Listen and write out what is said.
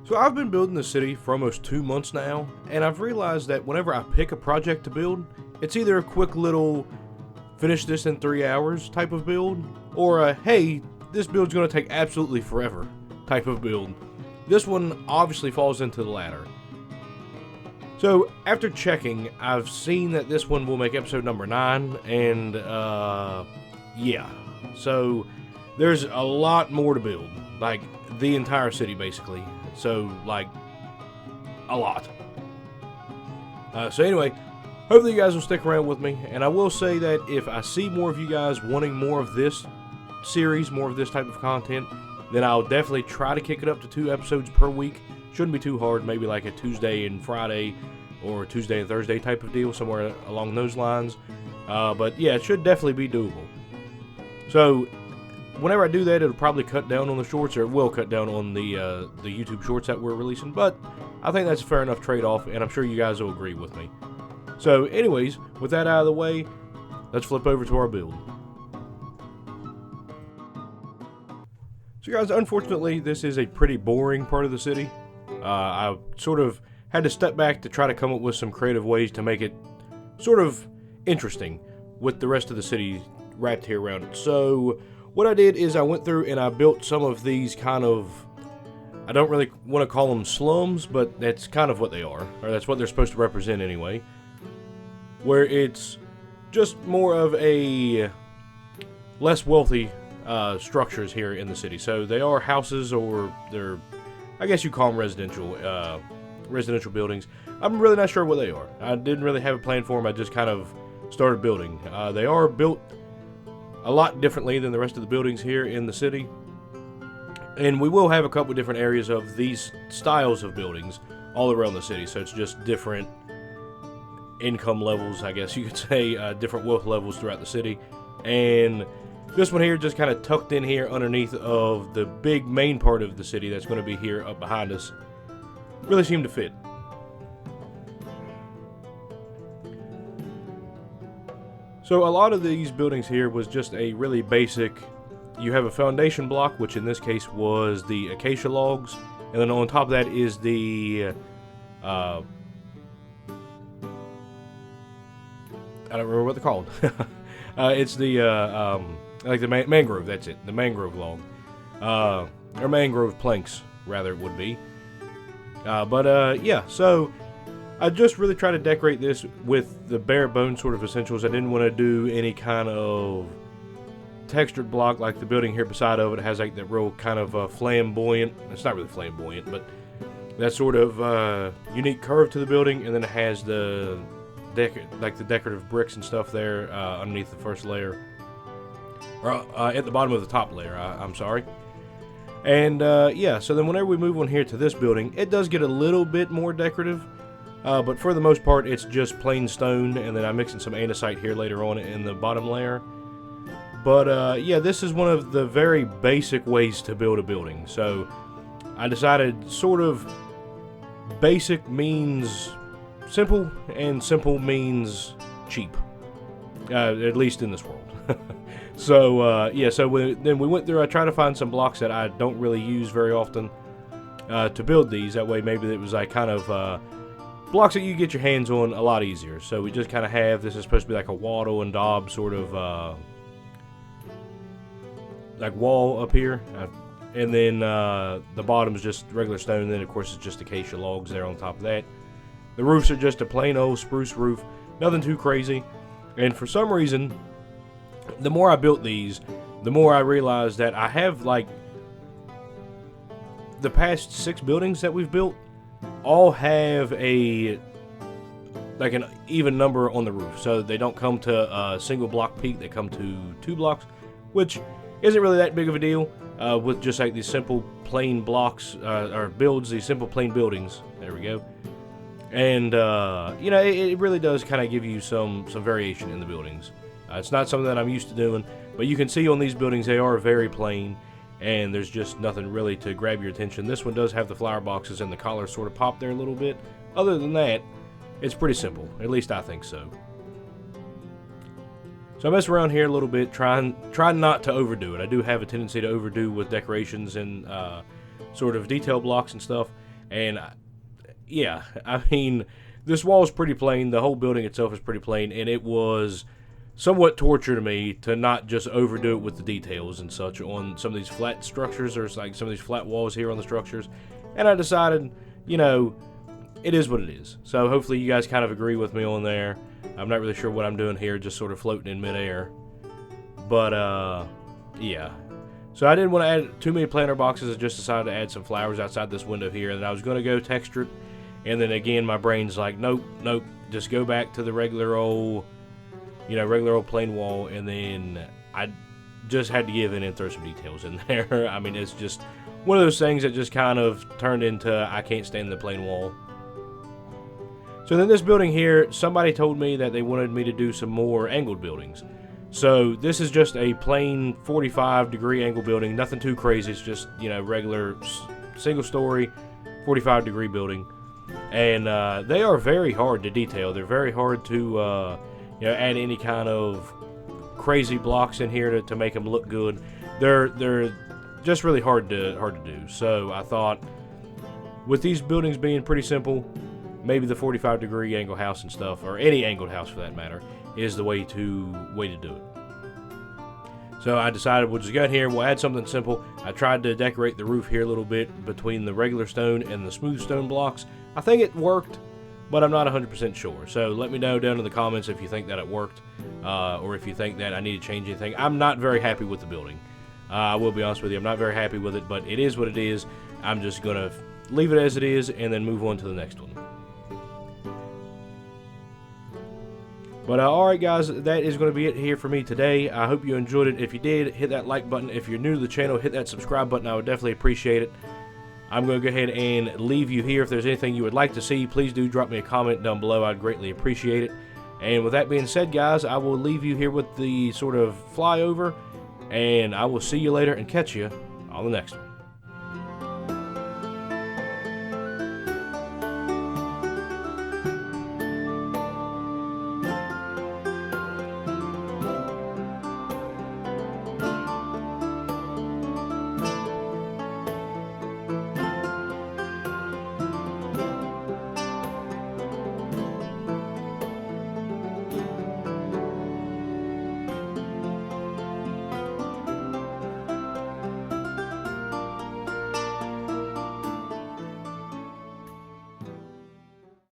So I've been building the city for almost 2 months now, and I've realized that whenever I pick a project to build, it's either a quick little finish this in 3 hours type of build, or a hey, this build's going to take absolutely forever type of build. This one obviously falls into the latter. So after checking, I've seen that this one will make episode number 9, and yeah. So there's a lot more to build, like the entire city basically. So, like, a lot. So anyway, hopefully you guys will stick around with me. And I will say that if I see more of you guys wanting more of this series, more of this type of content, then I'll definitely try to kick it up to 2 episodes per week. Shouldn't be too hard, maybe like a Tuesday and Friday or Tuesday and Thursday type of deal, somewhere along those lines. But yeah, it should definitely be doable. So whenever I do that, it'll probably cut down on the shorts, or it will cut down on the YouTube shorts that we're releasing, but I think that's a fair enough trade-off, and I'm sure you guys will agree with me. So anyways, with that out of the way, let's flip over to our build. So guys, unfortunately, this is a pretty boring part of the city. I sort of had to step back to try to come up with some creative ways to make it sort of interesting with the rest of the city wrapped here around it. So what I did is I went through and I built some of these kind of, I don't really want to call them slums, but that's kind of what they are, or that's what they're supposed to represent anyway, where it's just more of a less wealthy structures here in the city. So they are houses, or they're, I guess you call them residential buildings. I'm really not sure what they are. I didn't really have a plan for them. I just kind of started building. They are built a lot differently than the rest of the buildings here in the city, and we will have a couple different areas of these styles of buildings all around the city, so it's just different income levels, I guess you could say, different wealth levels throughout the city. And this one here just kind of tucked in here underneath of the big main part of the city that's going to be here up behind us really seemed to fit. So a lot of these buildings here was just a really basic, you have a foundation block, which in this case was the acacia logs, and then on top of that is the, I don't remember what they're called. It's the, like the mangrove, that's it, the mangrove log. Or mangrove planks, rather it would be. Yeah, so I just really try to decorate this with the bare bones sort of essentials. I didn't want to do any kind of textured block like the building here beside of it has, like that real kind of flamboyant, it's not really flamboyant, but that sort of unique curve to the building, and then it has the decorative bricks and stuff there underneath the first layer, or at the bottom of the top layer, I'm sorry. And yeah, so then whenever we move on here to this building, it does get a little bit more decorative. But for the most part, it's just plain stone, and then I'm mixing some andesite here later on in the bottom layer. But yeah, this is one of the very basic ways to build a building. So I decided sort of basic means simple, and simple means cheap. At least in this world. So yeah, so then we went through, I tried to find some blocks that I don't really use very often to build these. That way maybe it was like kind of blocks that you get your hands on a lot easier. So we just kind of have, this is supposed to be like a wattle and daub sort of like wall up here, and then the bottom is just regular stone, and then of course it's just acacia logs there on top of that. The roofs are just a plain old spruce roof, nothing too crazy. And for some reason, the more I built these, the more I realized that I have, like, the past 6 buildings that we've built all have an even number on the roof, so they don't come to a single block peak, they come to 2 blocks, which isn't really that big of a deal with just like these simple plain blocks, or builds, these simple plain buildings. There we go. And you know, it really does kind of give you some variation in the buildings. It's not something that I'm used to doing, but you can see on these buildings they are very plain, and there's just nothing really to grab your attention. This one does have the flower boxes and the collars sort of pop there a little bit. Other than that, it's pretty simple. At least I think so. So I mess around here a little bit, trying not to overdo it. I do have a tendency to overdo with decorations and sort of detail blocks and stuff. And yeah, I mean, this wall is pretty plain. The whole building itself is pretty plain, and it was somewhat torture to me to not just overdo it with the details and such on some of these flat structures, or like some of these flat walls here on the structures. And I decided, you know, it is what it is. So hopefully you guys kind of agree with me on there. I'm not really sure what I'm doing here, just sort of floating in midair. But yeah. So I didn't want to add too many planter boxes. I just decided to add some flowers outside this window here, and I was going to go texture it. And then again, my brain's like, nope, just go back to the regular old plain wall. And then I just had to give in and throw some details in there. I mean, it's just one of those things that just kind of turned into I can't stand the plain wall. So then this building here, somebody told me that they wanted me to do some more angled buildings. So this is just a plain 45-degree angle building, nothing too crazy. It's just, you know, regular single-story 45-degree building. And they are very hard to detail. They're very hard to add any kind of crazy blocks in here to make them look good. They're just really hard to do. So I thought, with these buildings being pretty simple, maybe the 45-degree angle house and stuff, or any angled house for that matter, is the way to do it. So I decided we'll just go in here and we'll add something simple. I tried to decorate the roof here a little bit between the regular stone and the smooth stone blocks. I think it worked, but I'm not 100% sure. So let me know down in the comments if you think that it worked, or if you think that I need to change anything. I'm not very happy with the building. I will be honest with you, I'm not very happy with it, but it is what it is. I'm just going to leave it as it is and then move on to the next one. But alright guys, that is going to be it here for me today. I hope you enjoyed it. If you did, hit that like button. If you're new to the channel, hit that subscribe button. I would definitely appreciate it. I'm going to go ahead and leave you here. If there's anything you would like to see, please do drop me a comment down below. I'd greatly appreciate it. And with that being said, guys, I will leave you here with the sort of flyover. And I will see you later and catch you on the next one.